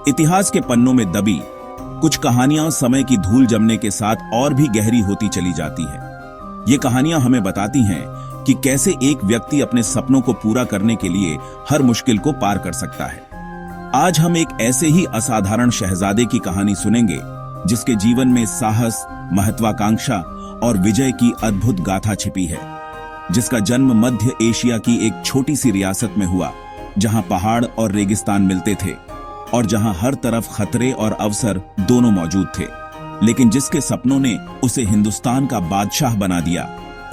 इतिहास के पन्नों में दबी कुछ कहानियां समय की धूल जमने के साथ और भी गहरी होती चली जाती है। ये कहानियां हमें बताती हैं कि कैसे एक व्यक्ति अपने सपनों को पूरा करने के लिए हर मुश्किल को पार कर सकता है। आज हम एक ऐसे ही असाधारण शहजादे की कहानी सुनेंगे जिसके जीवन में साहस, महत्वाकांक्षा और विजय की अद्भुत गाथा छिपी है, जिसका जन्म मध्य एशिया की एक छोटी सी रियासत में हुआ, जहां पहाड़ और रेगिस्तान मिलते थे और जहां हर तरफ खतरे और अवसर दोनों मौजूद थे, लेकिन जिसके सपनों ने उसे हिंदुस्तान का बादशाह बना दिया।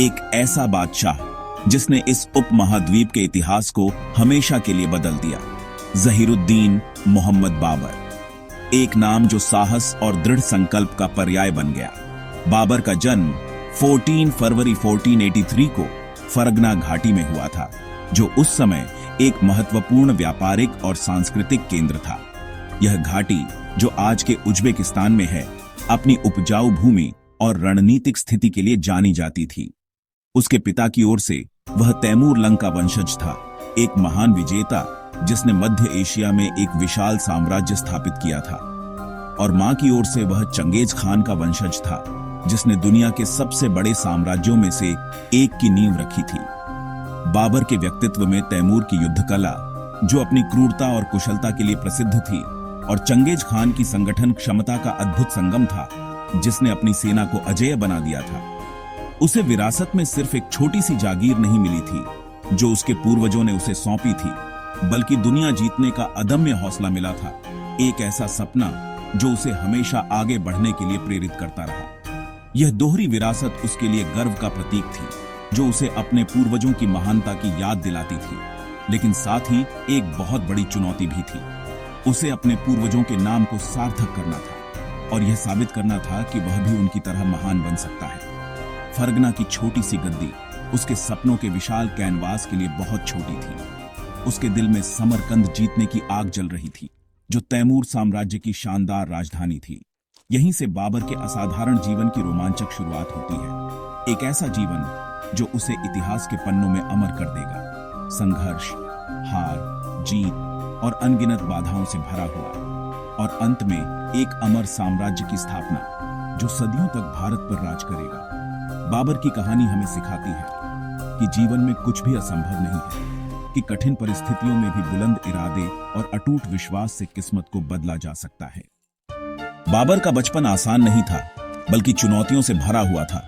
एक ऐसा बादशाह जिसने इस उपमहाद्वीप के इतिहास को हमेशा के लिए बदल दिया। ज़हीरुद्दीन मोहम्मद बाबर, एक नाम जो साहस और दृढ़ संकल्प का पर्याय बन गया। बाबर का जन्म 14 फरवरी 1483 को फरगना घाटी में हुआ था, जो उस समय एक महत्वपूर्ण व्यापारिक और सांस्कृतिक केंद्र था। यह घाटी, जो आज के उज्बेकिस्तान में है, अपनी उपजाऊ भूमि और रणनीतिक स्थिति के लिए जानी जाती थी। उसके पिता की ओर से वह तैमूर लंग का वंशज था, एक महान विजेता जिसने मध्य एशिया में एक विशाल साम्राज्य स्थापित किया था, और मां की ओर से वह चंगेज खान का वंशज था, जिसने दुनिया के सबसे बड़े साम्राज्यों में से एक की नींव रखी थी। बाबर के व्यक्तित्व में तैमूर की युद्ध कला, जो अपनी क्रूरता और कुशलता के लिए प्रसिद्ध थी, और चंगेज खान की संगठन क्षमता का अद्भुत संगम था, जिसने अपनी सेना को अजेय बना दिया था। उसे विरासत में सिर्फ एक छोटी सी जागीर नहीं मिली थी जो उसके पूर्वजों ने उसे सौंपी थी, बल्कि दुनिया जीतने का अदम्य हौसला मिला था, एक ऐसा सपना जो उसे हमेशा आगे बढ़ने के लिए प्रेरित करता रहा। यह दोहरी विरासत उसके लिए गर्व का प्रतीक थी, जो उसे अपने पूर्वजों की महानता की याद दिलाती थी, लेकिन साथ ही एक बहुत बड़ी चुनौती भी थी। उसे अपने पूर्वजों के नाम को सार्थक करना था और यह साबित करना था कि वह भी उनकी तरह महान बन सकता है। फरगना की छोटी सी गद्दी उसके सपनों के विशाल कैनवास के लिए बहुत छोटी थी। उसके दिल में समरकंद जीतने की आग जल रही थी, जो तैमूर साम्राज्य की शानदार राजधानी थी। यहीं से बाबर के असाधारण जीवन की रोमांचक शुरुआत होती है, एक ऐसा जीवन जो उसे इतिहास के पन्नों में अमर कर देगा। संघर्ष, हार, जीत और अनगिनत बाधाओं से भरा हुआ, और अंत में एक अमर साम्राज्य की स्थापना जो सदियों तक भारत पर राज करेगा। बाबर की कहानी हमें सिखाती है कि जीवन में कुछ भी असंभव नहीं है, कि कठिन परिस्थितियों में भी बुलंद इरादे और अटूट विश्वास से किस्मत को बदला जा सकता है। बाबर का बचपन आसान नहीं था, बल्कि चुनौतियों से भरा हुआ था।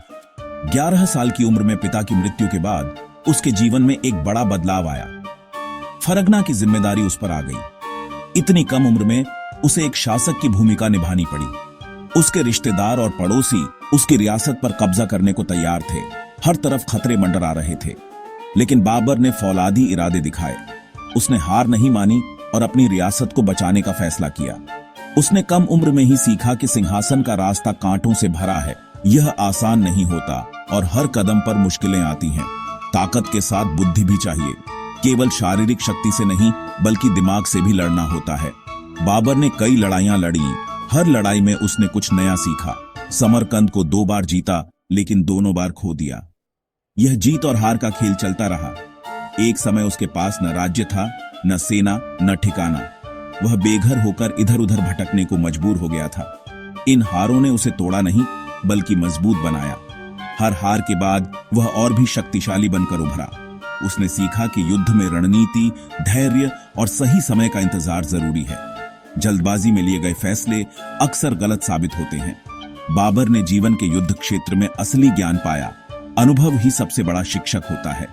11 साल की उम्र में पिता की मृत्यु के बाद उसके जीवन में एक बड़ा बदलाव आया। फरगना की जिम्मेदारी उस पर आ गई। इतनी कम उम्र में उसे एक शासक की भूमिका निभानी पड़ी। उसके रिश्तेदार और पड़ोसी उसकी रियासत पर कब्जा करने को तैयार थे। हर तरफ खतरे मंडरा रहे थे, लेकिन बाबर ने फौलादी इरादे दिखाए। उसने हार नहीं मानी और अपनी रियासत को बचाने का फैसला किया। उसने कम उम्र में ही सीखा कि सिंहासन का रास्ता कांटों से भरा है, यह आसान नहीं होता और हर कदम पर मुश्किलें आती हैं। ताकत के साथ बुद्धि भी चाहिए, केवल शारीरिक शक्ति से नहीं बल्कि दिमाग से भी लड़ना होता है। बाबर ने कई लड़ाइयां लड़ी, हर लड़ाई में उसने कुछ नया सीखा। समरकंद को 2 बार जीता, लेकिन दोनों बार खो दिया। यह जीत और हार का खेल चलता रहा। एक समय उसके पास न राज्य था, न सेना, न ठिकाना। वह बेघर होकर इधर उधर भटकने को मजबूर हो गया था। इन हारों ने उसे तोड़ा नहीं, बल्कि मजबूत बनाया। हर हार के बाद वह और भी शक्तिशाली बनकर उभरा। उसने सीखा कि युद्ध में रणनीति, धैर्य और सही समय का इंतजार जरूरी है। जल्दबाजी में लिए गए फैसले अक्सर गलत साबित होते हैं। बाबर ने जीवन के युद्ध क्षेत्र में असली ज्ञान पाया। अनुभव ही सबसे बड़ा शिक्षक होता है।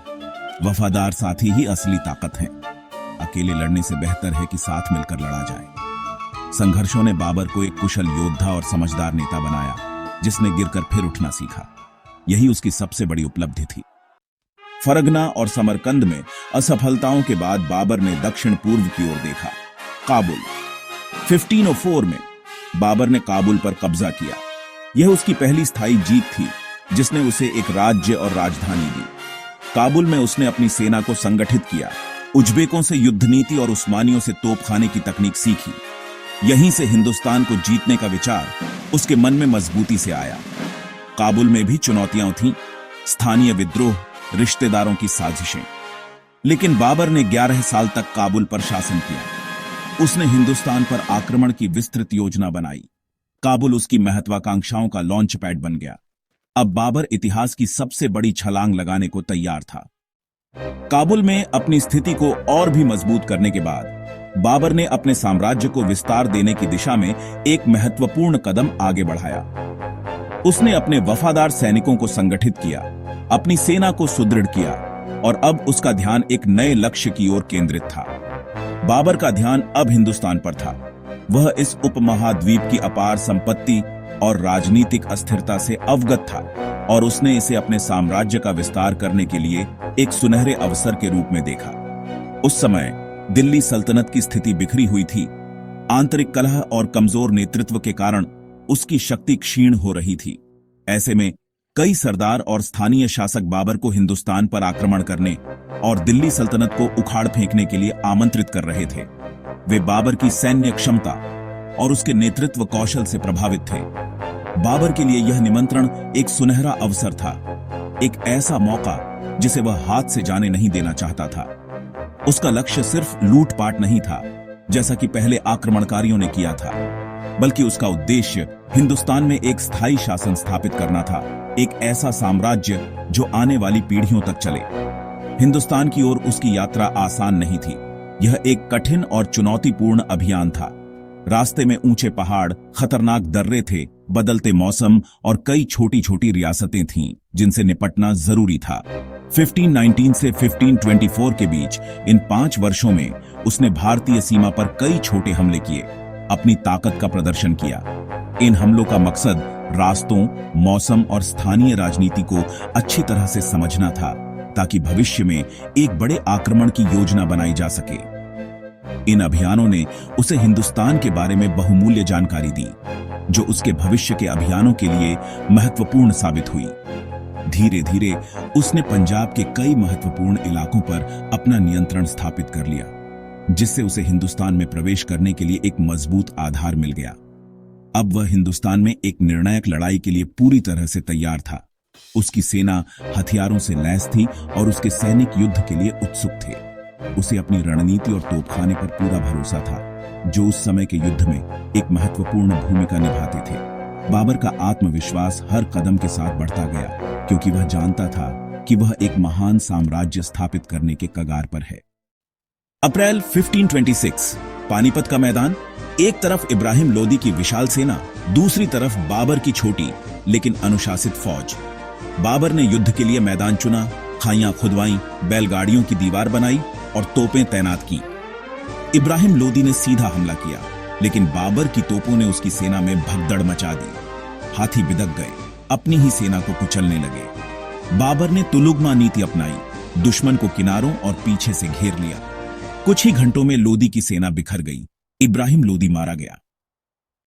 वफादार साथी ही असली ताकत है। अकेले लड़ने से बेहतर है कि साथ मिलकर लड़ा जाए। संघर्षों ने बाबर को एक कुशल योद्धा और समझदार नेता बनाया, जिसने गिरकर फिर उठना सीखा। यही उसकी सबसे बड़ी उपलब्धि थी। फरगना और समरकंद में असफलताओं के बाद बाबर ने दक्षिण पूर्व की ओर देखा। काबुल 1504 में बाबर ने काबुल पर कब्जा किया। यह उसकी पहली स्थायी जीत थी, जिसने उसे एक राज्य और राजधानी दी। काबुल में उसने अपनी सेना को संगठित किया, उज्बेकों से युद्ध नीति और उस्मानियों से तोपखाने की तकनीक सीखी। यहीं से हिंदुस्तान को जीतने का विचार उसके मन में मजबूती से आया। काबुल में भी चुनौतियां थीं, स्थानीय विद्रोह, रिश्तेदारों की साजिशें। लेकिन बाबर ने 11 साल तक काबुल पर शासन किया। उसने हिंदुस्तान पर आक्रमण की विस्तृत योजना बनाई। काबुल उसकी महत्वाकांक्षाओं का लॉन्च पैड बन गया। अब बाबर इतिहास की सबसे बड़ी छलांग लगाने को तैयार था। काबुल में अपनी स्थिति को और भी मजबूत करने के बाद बाबर ने अपने साम्राज्य को विस्तार देने की दिशा में एक महत्वपूर्ण कदम आगे बढ़ाया। उसने अपने वफादार सैनिकों को संगठित किया, अपनी सेना को सुदृढ़ किया और अब उसका ध्यान एक नए लक्ष्य की ओर केंद्रित था। बाबर का ध्यान अब हिंदुस्तान पर था। वह इस उपमहाद्वीप की अपार संपत्ति और राजनीतिक अस्थिरता से अवगत था और उसने इसे अपने साम्राज्य का विस्तार करने के लिए एक सुनहरे अवसर के रूप में देखा। उस समय दिल्ली सल्तनत की स्थिति बिखरी हुई थी। आंतरिक कलह और कमजोर नेतृत्व के कारण उसकी शक्ति क्षीण हो रही थी। ऐसे में कई सरदार और स्थानीय शासक बाबर को हिंदुस्तान पर आक्रमण करने और दिल्ली सल्तनत को उखाड़ फेंकने के लिए आमंत्रित कर रहे थे। वे बाबर की सैन्य क्षमता और उसके नेतृत्व कौशल से प्रभावित थे। बाबर के लिए यह निमंत्रण एक सुनहरा अवसर था, एक ऐसा मौका जिसे वह हाथ से जाने नहीं देना चाहता था। उसका लक्ष्य सिर्फ लूटपाट नहीं था, जैसा कि पहले आक्रमणकारियों ने किया था, बल्कि उसका उद्देश्य हिंदुस्तान में एक स्थायी शासन स्थापित करना था, एक ऐसा साम्राज्य जो आने वाली पीढ़ियों तक चले। हिंदुस्तान की ओर उसकी यात्रा आसान नहीं थी। यह एक कठिन और चुनौतीपूर्ण अभियान था। रास्ते में ऊंचे पहाड़, खतरनाक दर्रे थे, बदलते मौसम और कई छोटी छोटी रियासतें थीं जिनसे निपटना जरूरी था। 1519 से 1524 के बीच इन 5 वर्षों में उसने भारतीय सीमा पर कई छोटे हमले किए, अपनी ताकत का प्रदर्शन किया। इन हमलों का मकसद रास्तों, मौसम और स्थानीय राजनीति को अच्छी तरह से समझना था, ताकि भविष्य में एक बड़े आक्रमण की योजना बनाई जा सके। इन अभियानों ने उसे हिंदुस्तान के बारे में बहुमूल्य जानकारी दी, जो उसके भविष्य के अभियानों के लिए महत्वपूर्ण साबित हुई। धीरे धीरे उसने पंजाब के कई महत्वपूर्ण इलाकों पर अपना नियंत्रण स्थापित कर लिया, जिससे उसे हिंदुस्तान में प्रवेश करने के लिए एक मजबूत आधार मिल गया। अब वह हिंदुस्तान में एक निर्णायक लड़ाई के लिए पूरी तरह से तैयार था। उसकी सेना हथियारों से लैस थी और उसके सैनिक युद्ध के लिए उत्सुक थे। उसे अपनी रणनीति और तोपखाने पर पूरा भरोसा था, जो उस समय के युद्ध में एक महत्वपूर्ण भूमिका निभाते थे। बाबर का आत्मविश्वास हर कदम के साथ बढ़ता गया, क्योंकि वह जानता था कि वह एक महान साम्राज्य स्थापित करने के कगार पर है। अप्रैल 1526, पानीपत का मैदान। एक तरफ इब्राहिम लोदी की विशाल सेना, दूसरी तरफ बाबर की छोटी लेकिन अनुशासित फौज। बाबर ने युद्ध के लिए मैदान चुना, खाइयां खुदवाई, बैलगाड़ियों की दीवार बनाई और तोपें तैनात की। इब्राहिम लोदी ने सीधा हमला किया, लेकिन बाबर की तोपों ने उसकी सेना में भगदड़ मचा दी। हाथी बिदक गए, अपनी ही सेना को कुचलने लगे। बाबर ने तुलुगमा नीति अपनाई, दुश्मन को किनारों और पीछे से घेर लिया। कुछ ही घंटों में लोदी की सेना बिखर गई। इब्राहिम लोदी मारा गया।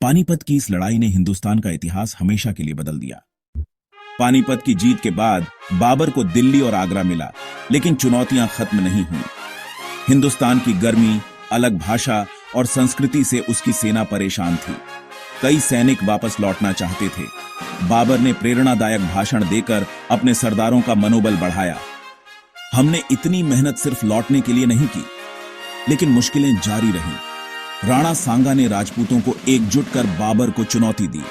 पानीपत की इस लड़ाई ने हिंदुस्तान का इतिहास हमेशा के लिए बदल दिया। पानीपत की जीत के बाद बाबर को दिल्ली और आगरा मिला, लेकिन चुनौतियां खत्म नहीं हुई। हिंदुस्तान की गर्मी, अलग भाषा और संस्कृति से उसकी सेना परेशान थी। कई सैनिक वापस लौटना चाहते थे। बाबर ने प्रेरणादायक भाषण देकर अपने सरदारों का मनोबल बढ़ाया। हमने इतनी मेहनत सिर्फ लौटने के लिए नहीं की, लेकिन मुश्किलें जारी रहीं। राणा सांगा ने राजपूतों को एकजुट कर बाबर को चुनौती दी।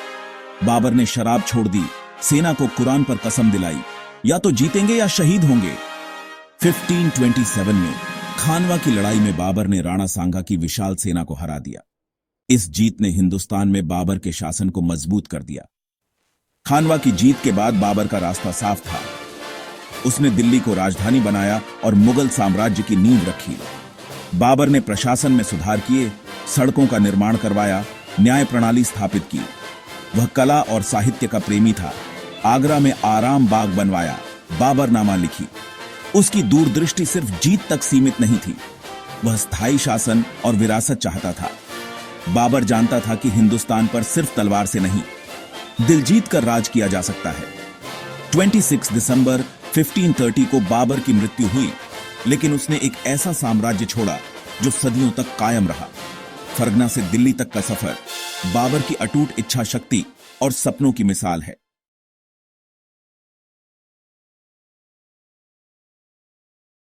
बाबर ने शराब छोड़ दी, सेना को कुरान पर कसम दिलाई, या तो जीतेंगे या शहीद होंगे। 1527 में खानवा की लड़ाई में बाबर ने राणा सांगा की विशाल सेना को हरा दिया। इस जीत ने हिंदुस्तान में बाबर के शासन को मजबूत कर दिया। खानवा की जीत के बाद बाबर का रास्ता साफ था। उसने दिल्ली को राजधानी बनाया और मुगल साम्राज्य की नींव रखी। बाबर ने प्रशासन में सुधार किए, सड़कों का निर्माण करवाया, न्याय प्रणाली स्थापित की। वह कला और साहित्य का प्रेमी था। आगरा में आराम बाग बनवाया, बाबरनामा लिखी। उसकी दूरदृष्टि सिर्फ जीत तक सीमित नहीं थी, वह स्थायी शासन और विरासत चाहता था। बाबर जानता था कि हिंदुस्तान पर सिर्फ तलवार से नहीं, दिल जीत कर राज किया जा सकता है। 26 दिसंबर 1530 को बाबर की मृत्यु हुई, लेकिन उसने एक ऐसा साम्राज्य छोड़ा जो सदियों तक कायम रहा। फरगना से दिल्ली तक का सफर बाबर की अटूट इच्छा शक्ति और सपनों की मिसाल है।